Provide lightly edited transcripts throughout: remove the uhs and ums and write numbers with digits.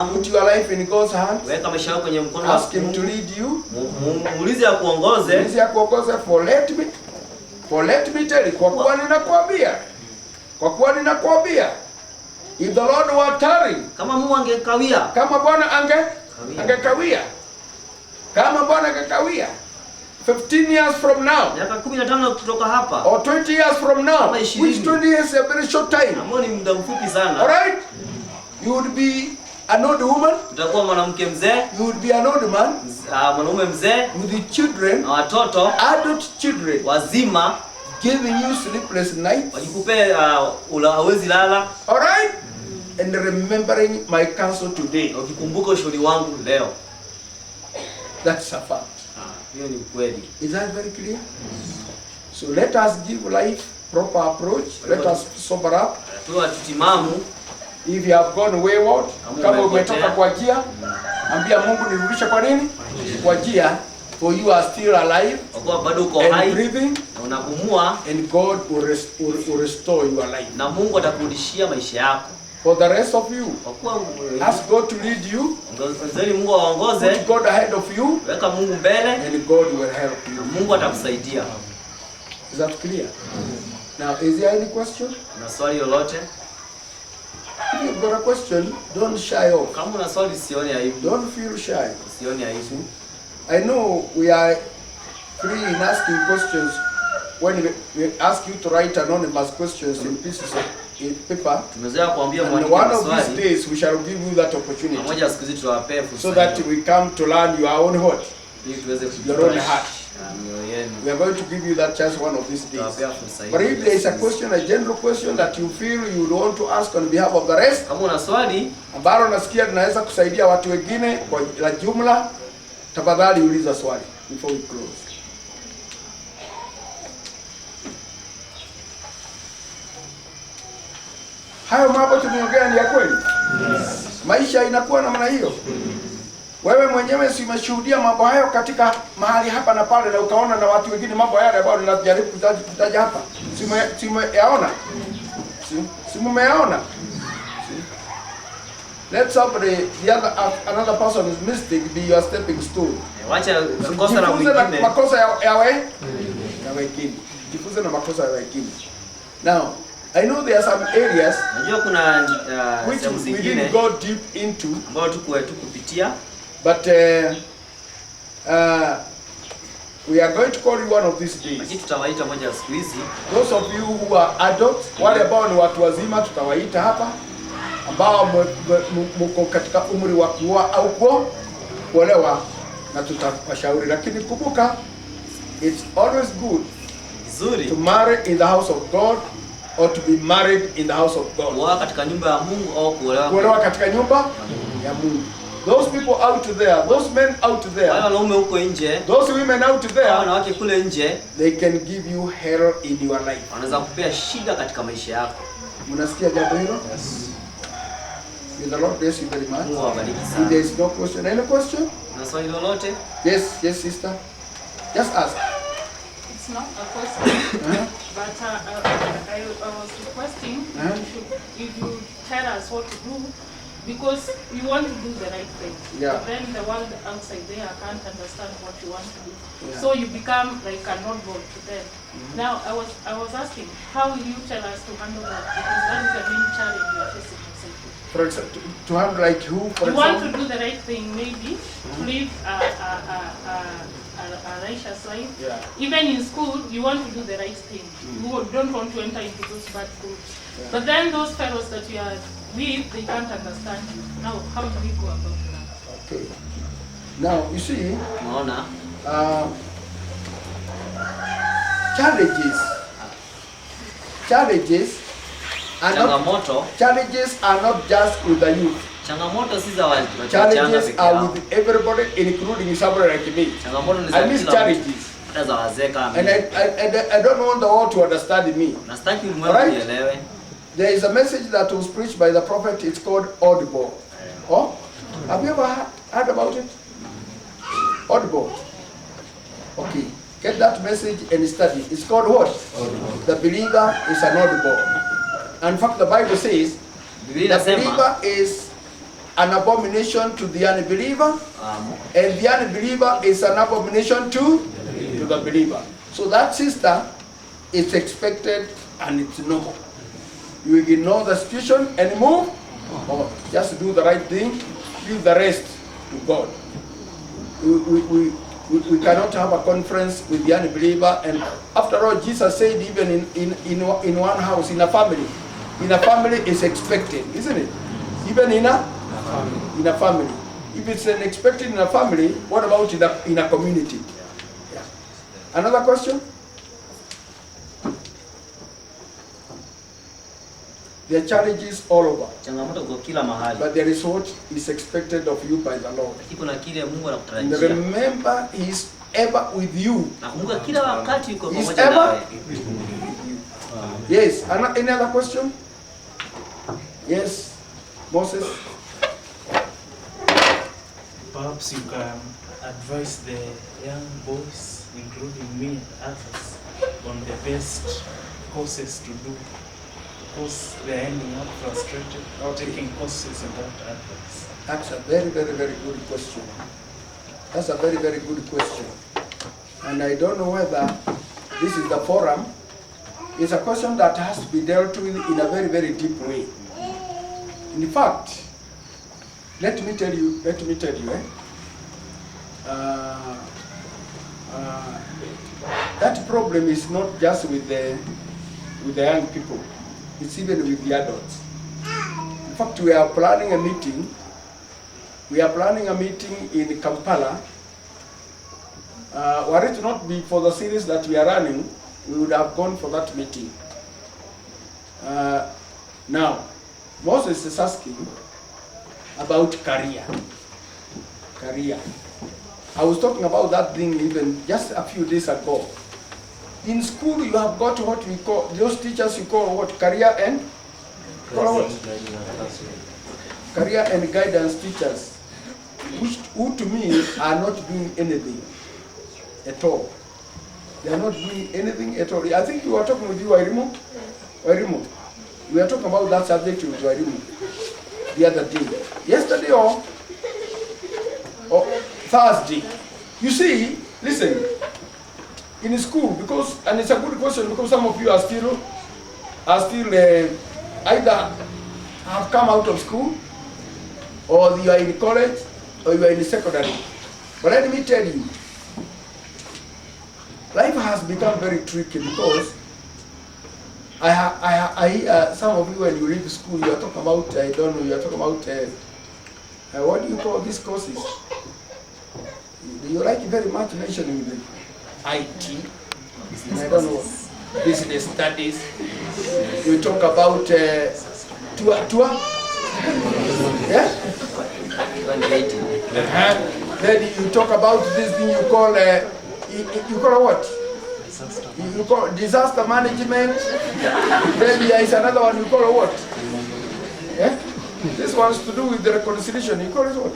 Put your life in God's hands. Weka maisha yako kwenye mkono wa Mungu. Ask him to lead you. Muulize akuongoze. Muulize akuongoze for let me tell you. Kwa kuwa ninakwambia. If the Lord were tarry. Kama Mungu angekawia. Kama Bwana angekawia. Kama Bwana angekawia. 15 years from now. Miaka 15 kutoka hapa. Or 20 years from now. Which 20 years is a very short time. Ambao ni muda mfupi sana. All right? You would be an old woman. Utakuwa mwanamke mzee. You would be an old man. Mwanaume mzee. With the children. Na watoto. Adult children. Wazima. Giving you sleepless nights. Wakikupe hawezi lala. All right? And remembering my counsel today. Ukikumbuka ushauri wangu leo. That's a fact. Hiyo ni kweli. Is that very clear? So let us give life proper approach. Let us sober up. Tuwe tutimamu. If you have gone wayward, kama umetoka kwa njia, ambia Mungu nirudishe kwa nini? Kwa njia, for you are still alive. Kwa bado uko hai. And breathing. Na unapumua. And God will restore your life. Na Mungu atakurudishia maisha yako. For the rest of you, ask God to lead you. Mungu aongoze. Put God ahead of you. Weka Mungu mbele. And God will help you. Mungu atakusaidia. Is that clear? Now, is there any question? Na swali lolote? If you've got a question, don't shy off. Kama una swali usione aibu. Don't feel shy. Usione aibu. I know we are free in asking questions when we ask you to write anonymous questions in pieces of paper. Tumezoea kuambia and one of these days we shall give you that opportunity. Moja siku hizi tutawapea fursa. So that we come to learn your own what? Your own heart. We are going to give you that chance one of these days. But if there is a question, a general question that you feel you would want to ask on behalf of the rest, kama una swali ambalo nasikia tunaweza kusaidia watu wengine kwa la jumla, tafadhali uliza swali before we close. Hayo mambo tumeongea ni ya kweli? Yes. Maisha inakuwa namna hiyo. Wewe mwenyewe si umeshuhudia mambo hayo katika mahali hapa na pale, na ukaona na watu wengine mambo yale ambayo ninajaribu kutaja hapa. Si umeyaona? Si umeyaona? Let somebody, another person's mistake be your stepping stone. Wacha kosa la mwingine. Jifunze na makosa ya wengine. Jifunze na makosa ya wengine. Now, I know there are some areas which we didn't go deep into, ambao tukupitia, but we are going to call you one of these days. Tutawaita moja siku hizi. Those of you who are adults, wale ambao ni watu wazima tutawaita hapa, ambao mko katika umri wa kuoa au kuolewa, na tutawashauri. Lakini kumbuka, it's always good to marry in the house of God, or to be married in the house of God. Kuoa katika nyumba ya Mungu au kuolewa katika nyumba ya Mungu. Those people out there, those men out there, wale wanaume huko nje, those women out there, wanawake kule nje, they can give you hell in your life. Wanaweza kupea shida katika maisha yako. Mnasikia jambo hilo? Yes. May the Lord bless you very much. Mungu awabariki sana. If there is no question, any question? Na swali lolote? Yes, sister. Just ask. It's not a question, but I was requesting if you tell us what to do, because we want to do the right thing. Yeah. But then the world outside there can't understand what you want to do. Yeah. So you become like an oddball to them. Now I was asking, how will you tell us to handle that? Because that is the main challenge we are facing outside here. For example, to handle like who? For you example? Want to do the right thing, maybe to live a righteous life. Yeah. Even in school, you want to do the right thing. You don't want to enter into those bad groups. Yeah. But then those fellows that you are with, they can't understand you. Now, how do we go about that? Okay. Now, you see, challenges are not just with the youth. Challenges are with everybody, including somebody like me. I miss challenges. And I don't want the world to understand me. Right? There is a message that was preached by the prophet. It's called audible. Oh? Have you ever heard about it? Audible. Okay. Get that message and study. It's called what? Audible. The believer is an audible. In fact, the Bible says the believer is an abomination to the unbeliever, and the unbeliever is an abomination to the believer. So that sister is expected and it's normal. You ignore the situation and move, or just do the right thing, leave the rest to God. We cannot have a conference with the unbeliever, and after all, Jesus said even in one house, in a family is expected, isn't it? Even in a family. If it's expected in a family, what about in a community? Yeah. Another question? There are challenges all over. But there is what is expected of you by the Lord. And remember, He is ever with you. He is ever with you. Yes. Any other question? Yes. Moses? Perhaps you can advise the young boys, including me and others, on the best courses to do. Because they're ending up frustrated, taking courses without advice. That's a very, very, very good question. That's a very, very good question. And I don't know whether this is the forum. It's a question that has to be dealt with in a very, very deep way. In fact, let me tell you, that problem is not just with the young people. It's even with the adults. In fact, we are planning a meeting. We are planning a meeting in Kampala. Were it not be for the series that we are running, we would have gone for that meeting. Now, Moses is asking about career. I was talking about that thing even just a few days ago. In school, you have got what we call, those teachers you call what? Career and guidance teachers, who to me are not doing anything at all. They are not doing anything at all. I think we were talking with you, Wairimu. We were talking about that subject with Wairimu the other day. Yesterday or Thursday. You see, listen. In school, because, and it's a good question because some of you are still either have come out of school, or you are in college, or you are in secondary. But let me tell you, life has become very tricky because I hear some of you when you leave school, you are talking about, I don't know, you are talking about, what do you call these courses? You like very much mentioning them. IT, I don't know, business studies. You talk about tour, yeah? Then you talk about this thing you call what? You call disaster management. Then there is another one you call what? Yeah? This one's to do with the reconciliation. You call it what?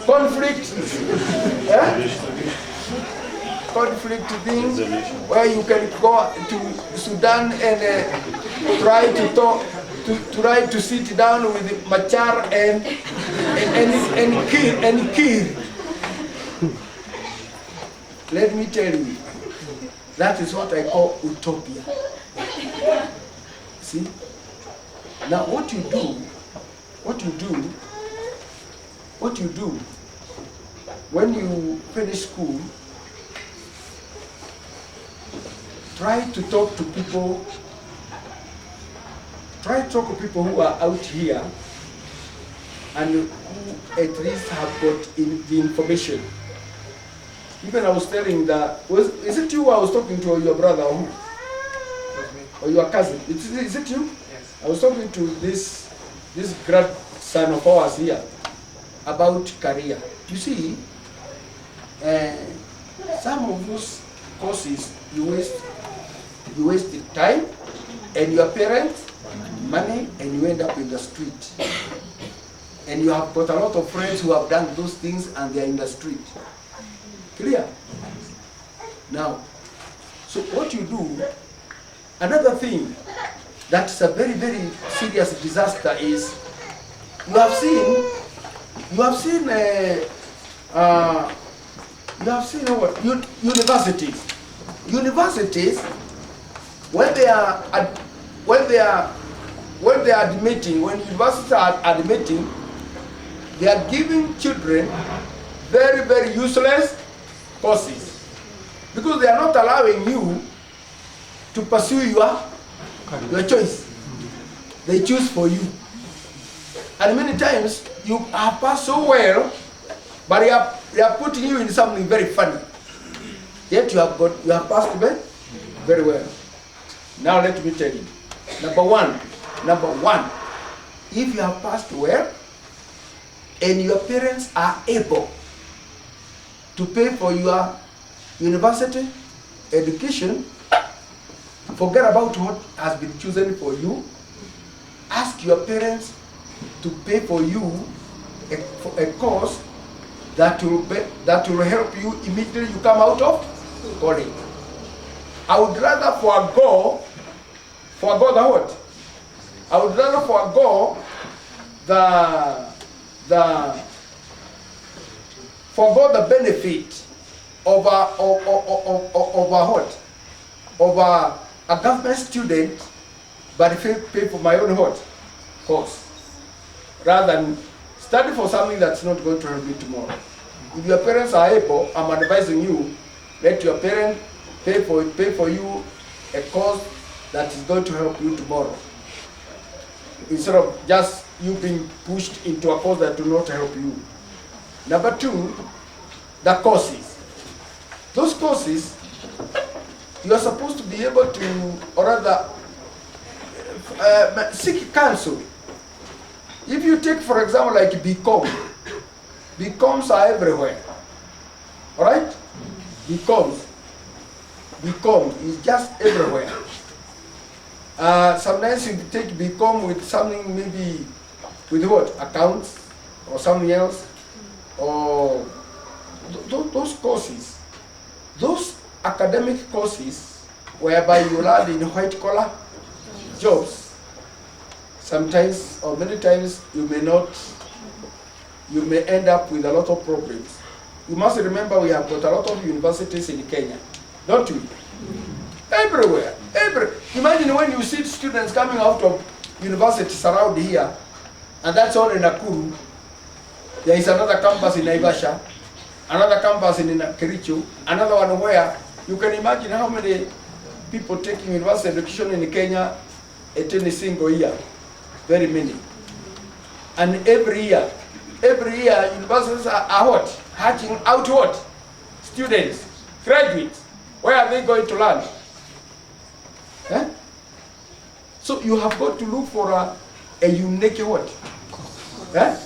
Conflict. Yeah? Conflict thing, where you can go to Sudan and try to sit down with Machar and Kir. Let me tell you, that is what I call utopia. See? Now what you do when you finish school, try to talk to people who are out here and who at least have got the information. Even I was telling is it you I was talking to, or your brother, or who? Or your cousin? Is it you? Yes. I was talking to this grandson of ours here about career. You see, some of those courses you waste time and your parents money, and you end up in the street. And you have got a lot of friends who have done those things and they are in the street. Clear? Now, so what you do, another thing that's a very, very serious disaster is, you have seen You have seen what? Universities. Universities, when they are admitting, when universities are admitting, they are giving children very, very useless courses because they are not allowing you to pursue your choice. They choose for you. And many times you have passed so well, but they are putting you in something very funny. Yet you have passed very well. Now let me tell you. Number one, if you have passed well and your parents are able to pay for your university education, forget about what has been chosen for you. Ask your parents to pay for you a course that will help you immediately you come out of college. I would rather forego the what? I would rather forego the benefit of a government student, but pay for my own what? Course, rather than study for something that's not going to help me tomorrow. If your parents are able, I'm advising you, let your parents pay for you a course that is going to help you tomorrow, instead of just you being pushed into a course that will not help you. Number two, the courses. Those courses, you are supposed to be able to, or rather, seek counsel. If you take, for example, like BComs are everywhere. All right? BComs is just everywhere. Sometimes you take BCom with something, maybe with what? Accounts or something else, or those courses, those academic courses whereby you learn in white collar jobs. Sometimes or many times you may end up with a lot of problems. You must remember we have got a lot of universities in Kenya, don't we? Everywhere. Imagine when you see students coming out of universities around here, and that's all in Nakuru. There is another campus in Naivasha, another campus in Kariuki, another one where you can imagine how many people taking university education in Kenya at any single year. Very many. And every year universities are what? Hatching out what? Students, graduates. Where are they going to learn? Eh? So you have got to look for a unique what? Eh?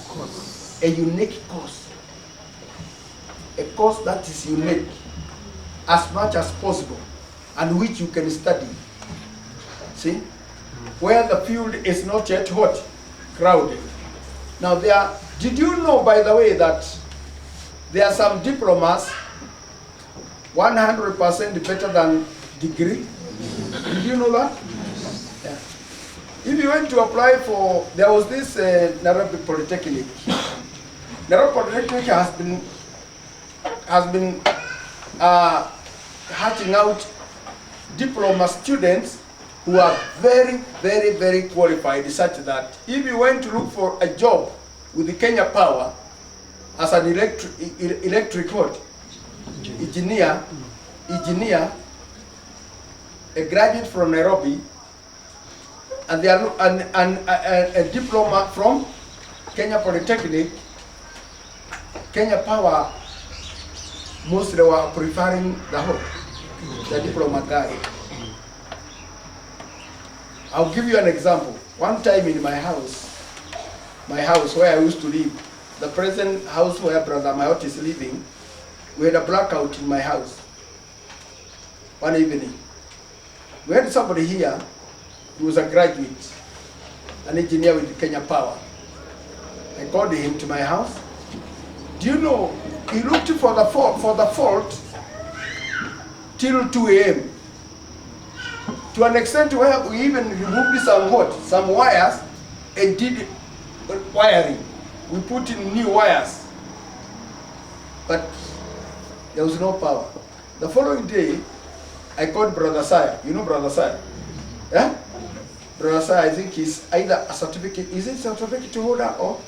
A unique course. A course that is unique as much as possible and which you can study. See? Where the field is not yet what? Crowded. Now did you know, by the way, that there are some diplomas 100% better than degree? Did you know that? Yeah. If you went to apply for, there was this Nairobi Polytechnic. Nairobi Polytechnic has been hatching out diploma students who are very, very, very qualified, such that if you went to look for a job with the Kenya Power as an electric what? Engineer, a graduate from Nairobi, and they are a diploma from Kenya Polytechnic, Kenya Power mostly were preferring the diploma guy. I'll give you an example. One time in my house where I used to live, the present house where Brother Mayot is living, we had a blackout in my house one evening. We had somebody here who was a graduate, an engineer with Kenya Power. I called him to my house. Do you know, he looked for the fault till 2 a.m. to an extent where we even removed some wires and did wiring. We put in new wires. But there was no power. The following day, I called Brother Saya. You know Brother Saya? Yeah? Brother Saya, I think he's either a certificate, is it certificate holder or?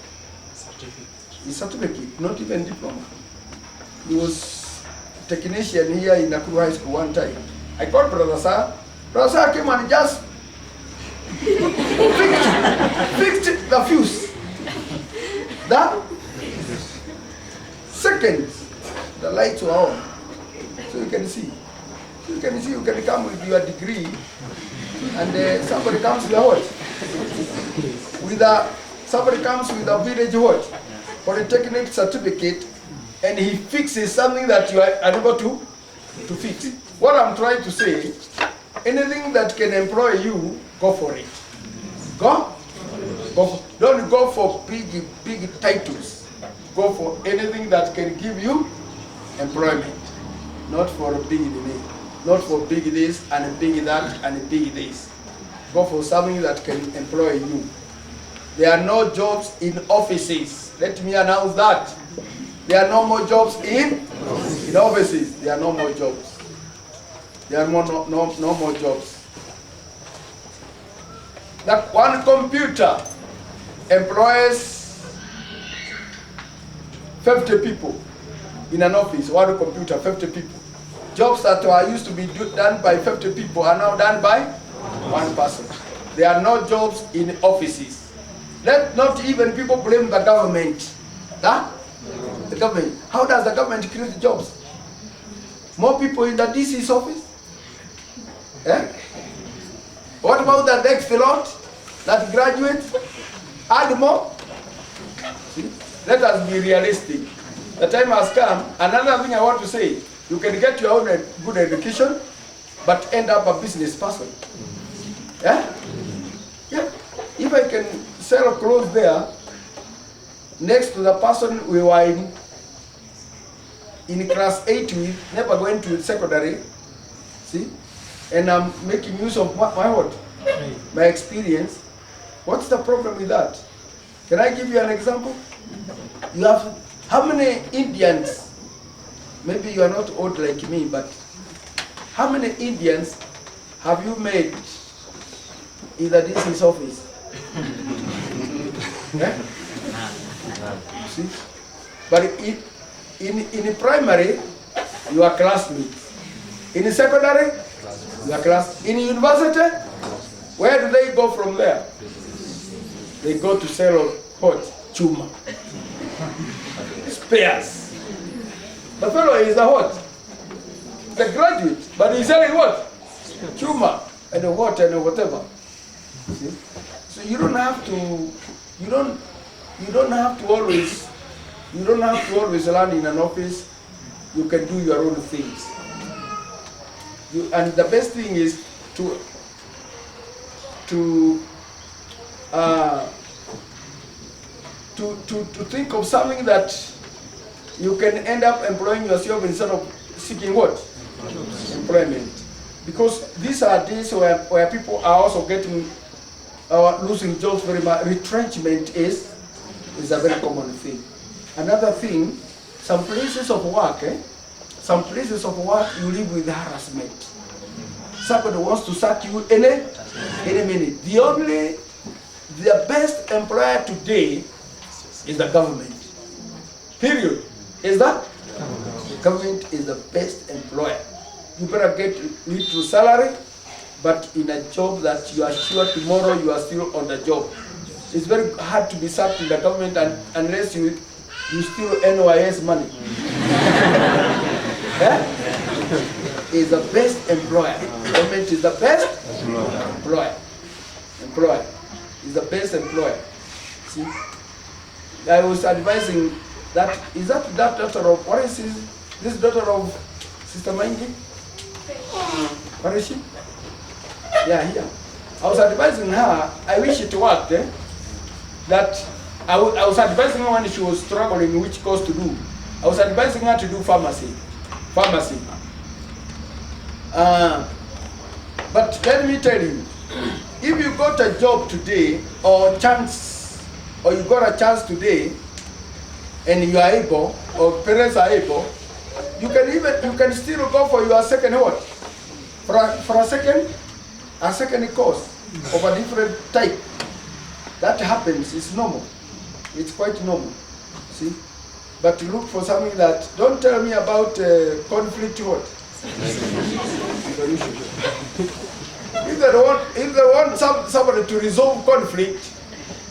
Certificate. He's certificate, not even diploma. He was a technician here in Nakuru High School one time. I called Brother Saya. Brother Saya came and just fixed the fuse. That seconds, the lights were on. So you can see. You can come with your degree and somebody comes with a what? Somebody comes with a village what? Polytechnic certificate, and he fixes something that you are unable to fix. What I'm trying to say, anything that can employ you, go for it. Go. Don't go for big titles. Go for anything that can give you employment. Not for a big name. Not for big this and big that and big this. Go for something that can employ you. There are no jobs in offices. Let me announce that. There are no more jobs in offices. There are no more jobs. There are no more jobs. That one computer employs 50 people in an office. One computer, 50 people. Jobs that were used to be done by 50 people are now done by one person. There are no jobs in offices. Let not even people blame the government. Huh? The government. How does the government create jobs? More people in the DC's office? Eh? What about the next lot that graduates? Add more? See? Let us be realistic. The time has come. Another thing I want to say, you can get your own good education, but end up a business person. Yeah? Yeah. If I can sell clothes there, next to the person we were in class 8 with, never going to secondary, see? And I'm making use of my experience. What's the problem with that? Can I give you an example? You have, how many Indians, maybe you are not old like me, but how many Indians have you made in the DC's office? Yeah? See? But in primary, you are classmates. In secondary, you are class. In university, where do they go from there? They go to sell what? Chuma. Spares. The fellow is a what? The graduate, but he's selling what? Chuma and what and whatever. See? So you don't have to. You don't have to always. You don't have to always land in an office. You can do your own things. And the best thing is to think of something that you can end up employing yourself instead of seeking what? Employment. Because these are days where people are also getting losing jobs very much. Retrenchment is a very common thing. Another thing, some places of work, you live with harassment. Somebody wants to sack you any minute. The best employer today is the government. Period. Is that? Government is the best employer. You better get little salary, but in a job that you are sure tomorrow you are still on the job. It's very hard to be sacked in the government unless you steal NYS money. Yeah? Is the best employer. Government is the best employer. Is the best employer. See? I was advising that, is that daughter of, what is this daughter of Sister Maingi? Where is she? Yeah, here. I was advising her, I wish it worked, that I was advising her when she was struggling which course to do. I was advising her to do pharmacy. But let me tell you, if you got a job today or you got a chance today and you are able, or parents are able, you can still go for your second what? For a second course of a different type. That happens, it's normal. It's quite normal. See? But to look for something that, don't tell me about conflict what? Solution. If they want somebody to resolve conflict,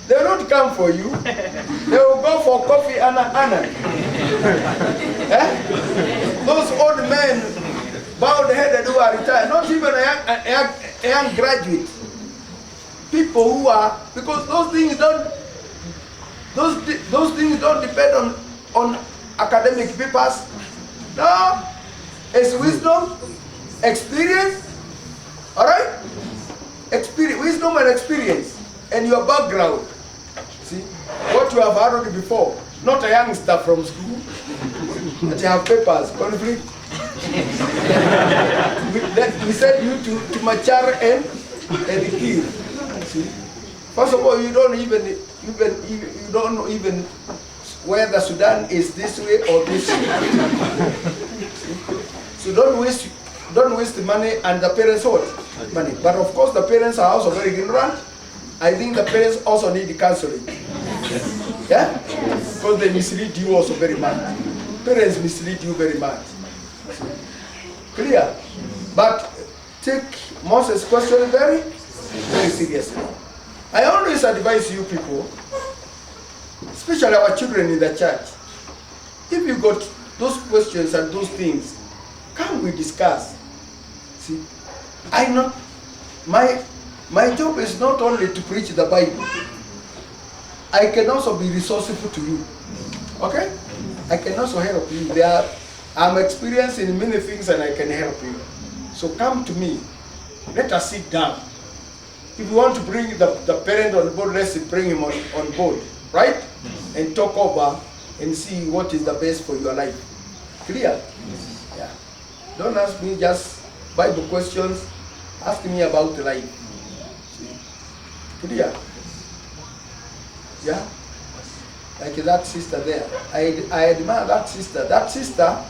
they will not come for you. They will go for coffee and Anna. Those old men, bowed headed who are retired, not even a young graduate. People who are, because those things don't depend on academic papers. No, it's wisdom, experience. All right, experience, wisdom and experience, and your background. See what you have heard before. Not a youngster from school that you have papers, conflict. We send you to mature and kill. See, first of all, you don't know even whether Sudan is this way or this way. So don't waste the money and the parents what? Money. But of course the parents are also very ignorant. I think the parents also need counseling. Yeah? Because they mislead you also very much. Parents mislead you very much. Clear? But take Moses' question very seriously. I always advise you people, especially our children in the church, if you got those questions and those things, come we discuss. See, my job is not only to preach the Bible. I can also be resourceful to you. Okay? I can also help you. I'm experienced in many things and I can help you. So come to me. Let us sit down. If you want to bring the parent on board, let's bring him on board. Right? And talk over and see what is the best for your life. Clear? Yeah. Don't ask me just Bible questions. Ask me about life. See? Clear? Yeah? Like that sister there. I admire that sister. That sister,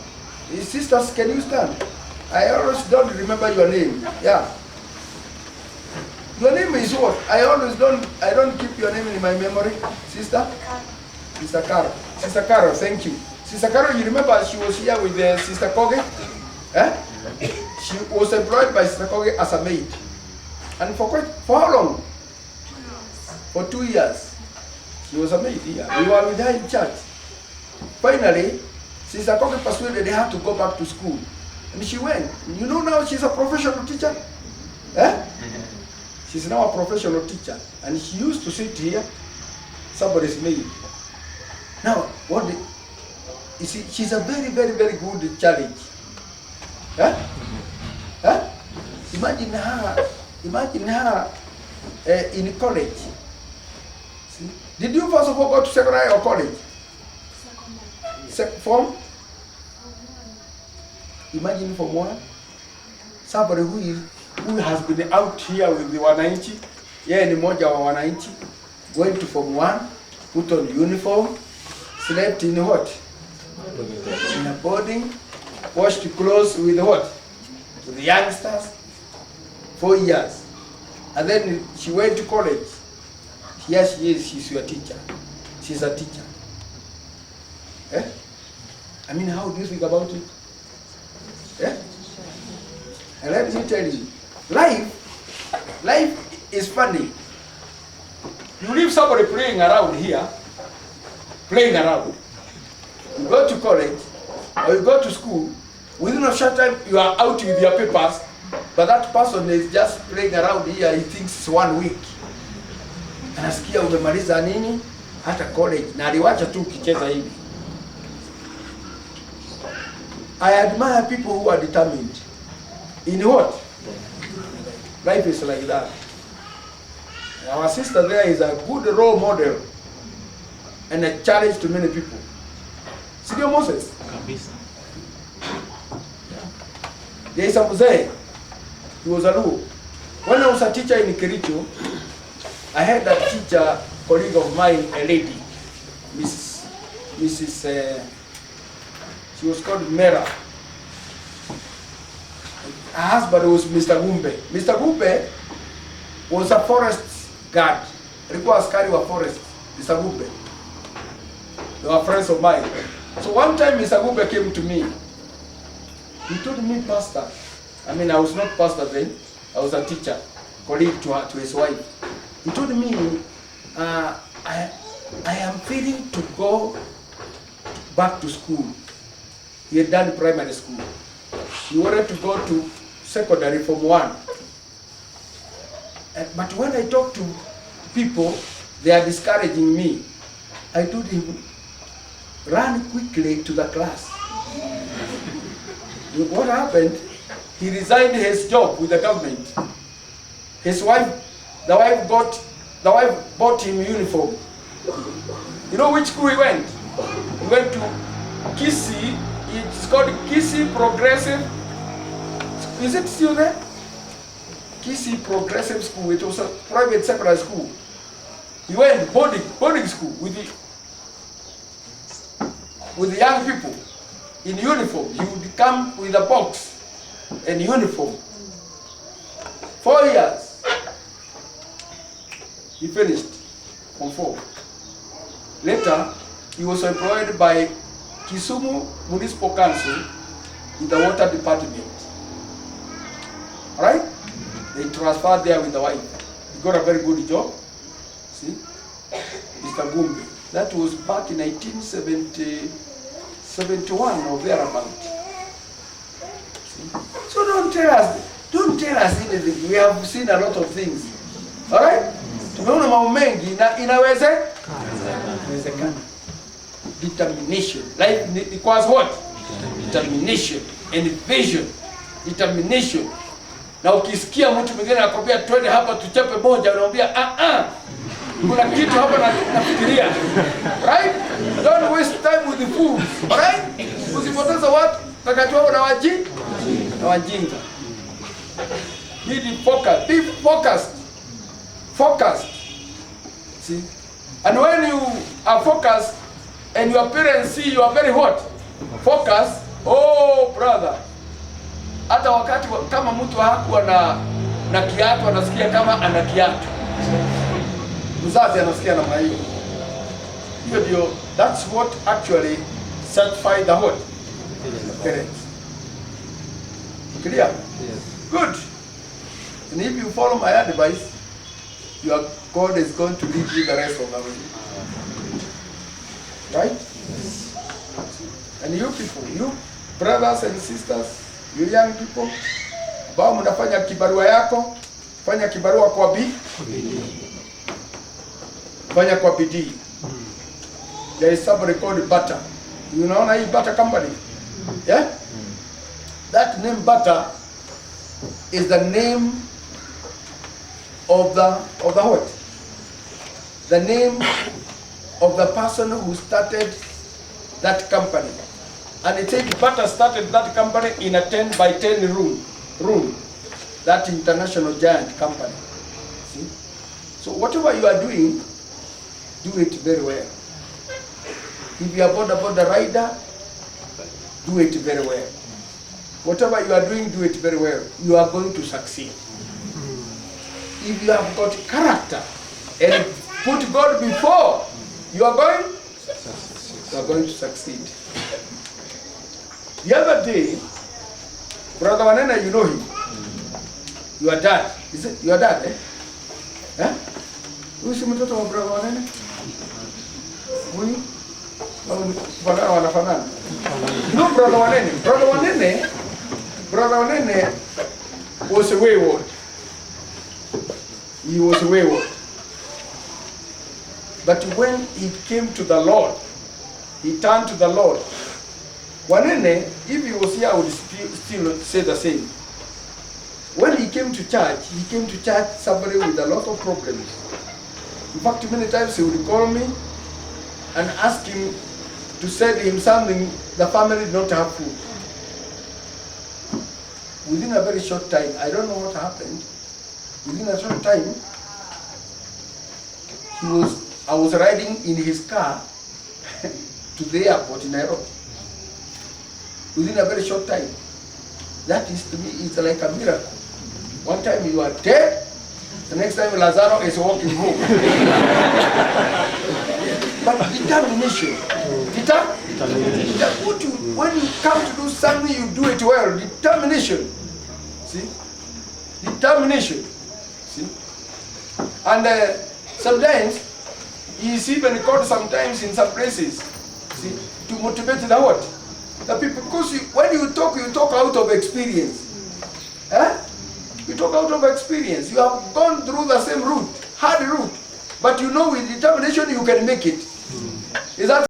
sisters, can you stand? I always don't remember your name. Yeah. Your name is what? I don't keep your name in my memory. Sister? Sister Carol. Sister Carol, thank you. Sister Carol, you remember she was here with Sister Koge? She was employed by Sister Koge as a maid. And for how long? For 2 years. She was a maid here. We were with her in church. Finally, Sister Koge persuaded her to go back to school. And she went. You know now she's a professional teacher? She's now a professional teacher. And she used to sit here, somebody's maid. Now, you see, she's a very, very, very good challenge. Imagine her in college. See? Did you first of all go to secondary or college? Form? Imagine Form 1. Somebody who has been out here with the wananchi, ni moja wa wananchi, went to Form 1, put on uniform, slept in what? In a boarding, washed clothes with what? With the youngsters, 4 years. And then she went to college. Here she is, she's your teacher. She's a teacher. I mean, how do you think about it? And let me tell you, life is funny. You leave somebody playing around here, playing around. You go to college, or you go to school, within a short time you are out with your papers, but that person is just playing around here, he thinks it's 1 week. Anasikia umemaliza nini? Hata college, na aliwacha tu ukicheza hivi. I admire people who are determined. In what? Life is like that. Our sister there is a good role model and a challenge to many people. Sidio Moses? Kabisa. There is a mzee. He was a Luo. When I was a teacher in Kariuki, I had a teacher, colleague of mine, a lady, Miss Mrs. She was called Mera. Her husband was Mr. Gumbe. Mr. Gumbe was a forest guard. Alikuwa askari wa forest, Mr. Gumbe. They were friends of mine. So one time Mr. Gumbe came to me. He told me, Pastor, I mean, I was not pastor then, I was a teacher, colleague to his wife. He told me, I am feeling to go back to school. He had done primary school. He wanted to go to secondary Form 1. But when I talk to people, they are discouraging me. I told him, run quickly to the class. What happened? He resigned his job with the government. His wife, the wife bought him uniform. You know which school he went? He went to Kisii. It's called Kisii Progressive. Is it still there? Kisii Progressive School. It was a private secondary school. He went boarding school with the young people in uniform. He would come with a box and uniform. 4 years. He finished Form 4. Later, he was employed by Kisumu Municipal Council in the water department. Right? They transferred there with the wife. He got a very good job. See? Mr. Gumbi. That was back in 1971 or thereabout. See? So don't tell us anything. We have seen a lot of things. Alright? Tumeona mambo mengi inawezekana. Determination. Life requires what? Determination and vision. Determination. Na ukisikia mtu mwingine anakwambia twende hapa tuchape moja, unamwambia kuna kitu hapa nafikiria. Right? Don't waste time with the fools. Alright? Usipoteza watu takachwa na wajinga. Be focused. Focused. See? And when you are focused and your parents see you are very hot, focus, oh brother. Hata wakati kama mtu hakuwa na kiatu anasikia kama ana kiatu. Mzazi anasikia namna hiyo. Hiyo ndio, that's what actually satisfy the what? Parents. Clear? Yes. Good. And if you follow my advice, your God is going to lead you the rest of the way. Right? Yes. And you people, you brothers and sisters, you young people, ambao mnafanya kibarua yako, fanya kibarua kwa bidii. Fanya kwa bidii. There is somebody called Butter. You know hii Butter company? Yeah? That name Butter is the name of the what? The name of the person who started that company. And it said Butter started that company in a 10 by 10 room. That international giant company. See? So whatever you are doing, do it very well. If you are boda rider, do it very well. Whatever you are doing, do it very well. You are going to succeed. If you have got character and put God before, you are going to succeed. The other day, Brother Wanene, you know him. Your dad. Is it your dad, eh? Eh? Who is mtoto wa Brother Wanene? Huyu? Wanana wanafanana. You know Brother Wanene? Brother Wanene was a wayward. He was a wayward. But when he came to the Lord, he turned to the Lord. Wanene, if he was here, I would still say the same. When he came to church somebody with a lot of problems. In fact, many times he would call me and ask him to send him something. The family did not have food. Within a very short time, I don't know what happened. Within a short time, I was riding in his car to the airport in Nairobi within a very short time. That is, to me, it's like a miracle. One time you are dead, the next time Lazaro is walking home. But determination. When you come to do something, you do it well. Determination. See? Determination. See? And sometimes, he is even called sometimes in some places, see, to motivate the what? The people. Because when you talk out of experience. You talk out of experience. You have gone through the same route, hard route. But you know with determination you can make it. Is that